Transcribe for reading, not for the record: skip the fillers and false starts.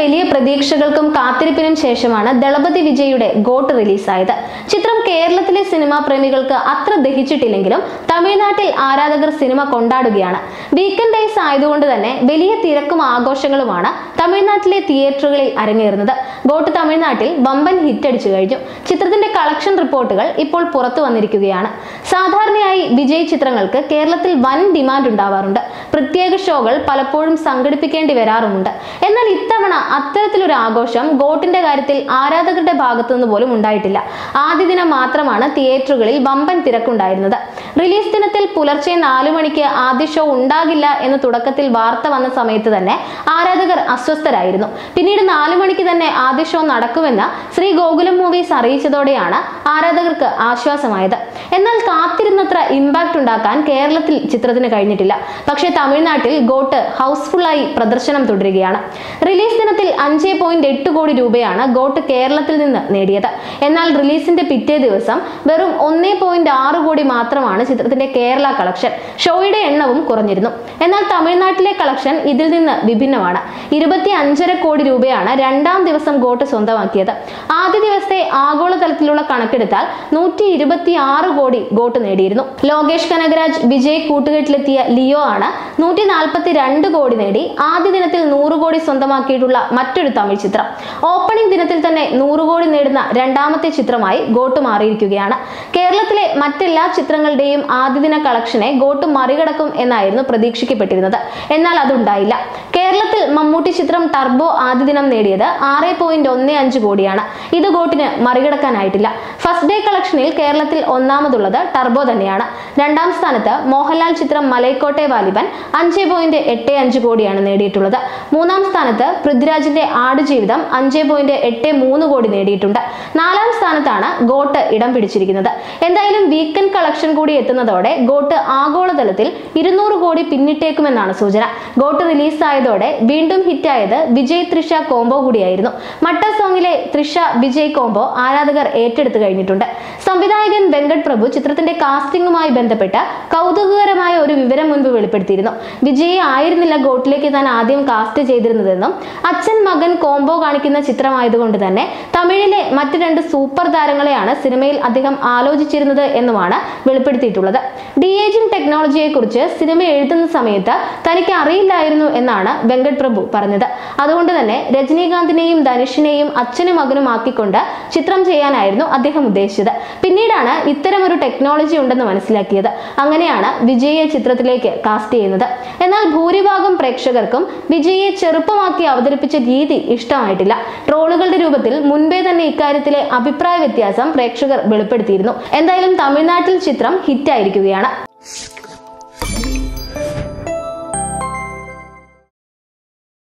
വലിയ പ്രതീക്ഷകൾക്കും കാത്തിരിപ്പിനും ശേഷമാണ് ദളപതി വിജയുടെ ഗോട്ട് റിലീസായത്. ചിത്രം കേരളത്തിലെ സിനിമാ പ്രേമികൾക്ക് അത്ര ദഹിച്ചിട്ടില്ലെങ്കിലും തമിഴ്നാട്ടിൽ ആരാധകർ സിനിമ കൊണ്ടാടുകയാണ്. വീക്കെൻഡ് ഡേയ്സ് ആയതുകൊണ്ട് തന്നെ വലിയ തിരക്കും ആഘോഷങ്ങളുമാണ് തമിഴ്നാട്ടിലെ തിയേറ്ററുകളിൽ അരങ്ങേറുന്നത്. ഗോട്ട് തമിഴ്നാട്ടിൽ വമ്പൻ ഹിറ്റടിച്ചു കഴിഞ്ഞു. ചിത്രത്തിന്റെ കളക്ഷൻ റിപ്പോർട്ടുകൾ ഇപ്പോൾ പുറത്തു വന്നിരിക്കുകയാണ്. സാധാരണയായി വിജയ് ചിത്രങ്ങൾക്ക് കേരളത്തിൽ വൻ ഡിമാൻഡ് ഉണ്ടാവാറുണ്ട്. പ്രത്യേക ഷോകൾ പലപ്പോഴും സംഘടിപ്പിക്കേണ്ടി വരാറുമുണ്ട്. എന്നാൽ ഇത്തവണ അത്തരത്തിലൊരു ആഘോഷം ഗോട്ടിന്റെ കാര്യത്തിൽ ആരാധകരുടെ ഭാഗത്തുനിന്ന് പോലും ഉണ്ടായിട്ടില്ല. ആദ്യ ദിനം മാത്രമാണ് തിയേറ്ററുകളിൽ വമ്പൻ തിരക്കുണ്ടായിരുന്നത്. റിലീസ് ദിനത്തിൽ പുലർച്ചെ 4 മണിക്ക് ആദ്യ ഷോ ഉണ്ടാകില്ല എന്ന് തുടക്കത്തിൽ വാർത്ത വന്ന സമയത്ത് തന്നെ ആരാധകർ അസ്വസ്ഥരായിരുന്നു. പിന്നീട് 4 മണിക്ക് തന്നെ ആദ്യ ഷോ നടക്കുമെന്ന് ശ്രീ ഗോകുലം മൂവീസ് അറിയിച്ചതോടെയാണ് ആരാധകർക്ക് ആശ്വാസമായത്. എന്നാൽ കാത്തിരുന്നത്ര ഇമ്പാക്ട് ഉണ്ടാക്കാൻ കേരളത്തിൽ ചിത്രത്തിന് കഴിഞ്ഞിട്ടില്ല. പക്ഷേ തമിഴ്നാട്ടിൽ ഗോട്ട് ഹൗസ്ഫുള്ളായി പ്രദർശനം തുടരുകയാണ്. റിലീസ് ദിനത്തിൽ 5.8 കോടി രൂപയാണ് ഗോട്ട് കേരളത്തിൽ നിന്ന് നേടിയത്. എന്നാൽ റിലീസിന്റെ പിറ്റേ ദിവസം വെറും 1.6 കോടി മാത്രമാണ് ചിത്രത്തിന്റെ കേരള കളക്ഷൻ. ഷോയുടെ എണ്ണവും കുറഞ്ഞിരുന്നു. എന്നാൽ തമിഴ്നാട്ടിലെ കളക്ഷൻ ഇതിൽ നിന്ന് വിഭിന്നമാണ്. 25.5 കോടി രൂപയാണ് രണ്ടാം ദിവസം ഗോട്ട് സ്വന്തമാക്കിയത്. ആദ്യ ദിവസത്തെ ആഗോളതലത്തിലുള്ള കണക്കെടുത്താൽ 126 കോടി ഗോട്ട് നേടിയിരുന്നു. ലോകേഷ് കനകരാജ് വിജയ് കൂട്ടുകെട്ടിലെത്തിയ ലിയോ ആണ് 142 കോടി നേടി ആദ്യ ദിനത്തിൽ 100 കോടി സ്വന്തമാക്കിയിട്ടുള്ള മറ്റൊരു തമിഴ് ചിത്രം. ഓപ്പണിംഗ് ദിനത്തിൽ തന്നെ 100 കോടി നേടുന്ന രണ്ടാമത്തെ ചിത്രമായി ഗോട്ട് മാറിയിരിക്കുകയാണ്. കേരളത്തിലെ മറ്റെല്ലാ ചിത്രങ്ങളുടെയും ആദ്യ ദിന കളക്ഷനെ ഗോട്ട് മറികടക്കും എന്നായിരുന്നു പ്രതീക്ഷിക്കപ്പെട്ടിരുന്നത്. എന്നാൽ അതുണ്ടായില്ല. കേരളത്തിൽ മമ്മൂട്ടി ചിത്രം ടർബോ ആദ്യ ദിനം നേടിയത് 6.15 കോടിയാണ്. ഇത് ഗോട്ടിന് മറികടക്കാനായിട്ടില്ല. ഫസ്റ്റ് ഡേ കളക്ഷനിൽ കേരളത്തിൽ ഒന്നാമതുള്ളത് ടർബോ തന്നെയാണ്. രണ്ടാം സ്ഥാനത്ത് മോഹൻലാൽ ചിത്രം മലൈക്കോട്ടെ വാലിബൻ 5.85 കോടിയാണ് നേടിയിട്ടുള്ളത്. മൂന്നാം സ്ഥാനത്ത് പൃഥ്വിരാജിന്റെ ആടുജീവിതം 5.83 കോടി നേടിയിട്ടുണ്ട്. നാലാം സ്ഥാനത്താണ് ഗോട്ട് ഇടം പിടിച്ചിരിക്കുന്നത്. എന്തായാലും വീക്കെൻഡ് കളക്ഷൻ കൂടി എത്തുന്നതോടെ ഗോട്ട് ആഗോളതലത്തിൽ 200 കോടി പിന്നിട്ടേക്കുമെന്നാണ് സൂചന. ഗോട്ട് റിലീസായതോടെ വീണ്ടും ഹിറ്റായത് വിജയ് തൃഷ കോംബോ കൂടിയായിരുന്നു. മട്ട സോങ്ങിലെ തൃഷ വിജയ് കോംബോ ആരാധകർ ഏറ്റെടുത്തു കഴിഞ്ഞിട്ടുണ്ട്. സംവിധായകൻ വെങ്കട് പ്രഭു ചിത്രത്തിന്റെ കാസ്റ്റിംഗുമായി ബന്ധപ്പെട്ട കൗതുകകരമായ ഒരു വിവരം മുൻപ് വെളിപ്പെടുത്തിയിരുന്നു. വിജയ് ആയിരുന്നില്ല ഗോട്ടിലേക്ക് താൻ ആദ്യം കാസ്റ്റ് ചെയ്തിരുന്നതെന്നും അച്ഛൻ മകൻ കോംബോ കാണിക്കുന്ന ചിത്രമായതുകൊണ്ട് തന്നെ തമിഴിലെ മറ്റ് 2 സൂപ്പർ താരങ്ങളെയാണ് സിനിമയിൽ അദ്ദേഹം ആലോചിച്ചിരുന്നത് എന്നുമാണ് വെളിപ്പെടുത്തിയിട്ടുള്ളത്. ഡി-ഏജിംഗ് ടെക്നോളജിയെ കുറിച്ച് സിനിമ എഴുതുന്ന സമയത്ത് തനിക്ക് അറിയില്ലായിരുന്നു എന്നാണ് വെങ്കട് പ്രഭു പറഞ്ഞത്. അതുകൊണ്ട് തന്നെ രജനീകാന്തിനെയും ധനുഷിനെയും അച്ഛനും മകനും ആക്കിക്കൊണ്ട് ചിത്രം ചെയ്യാനായിരുന്നു അദ്ദേഹം ഉദ്ദേശിച്ചത്. പിന്നീടാണ് ഇത്തരമൊരു ടെക്നോളജി ഉണ്ടെന്ന് മനസ്സിലാക്കിയത്. അങ്ങനെയാണ് വിജയെ ചിത്രത്തിലേക്ക് കാസ്റ്റ് ചെയ്യുന്നത്. എന്നാൽ ഭൂരിഭാഗം പ്രേക്ഷകർക്കും വിജയെ ചെറുപ്പമാക്കി അവതരിപ്പിച്ച രീതി ഇഷ്ടമായിട്ടില്ല. ട്രോളുകളുടെ രൂപത്തിൽ മുൻപേ തന്നെ ഇക്കാര്യത്തിലെ അഭിപ്രായ വ്യത്യാസം പ്രേക്ഷകർ വെളിപ്പെടുത്തിയിരുന്നു. എന്തായാലും തമിഴ്നാട്ടിൽ ചിത്രം ഹിറ്റായിരിക്കുകയാണ്.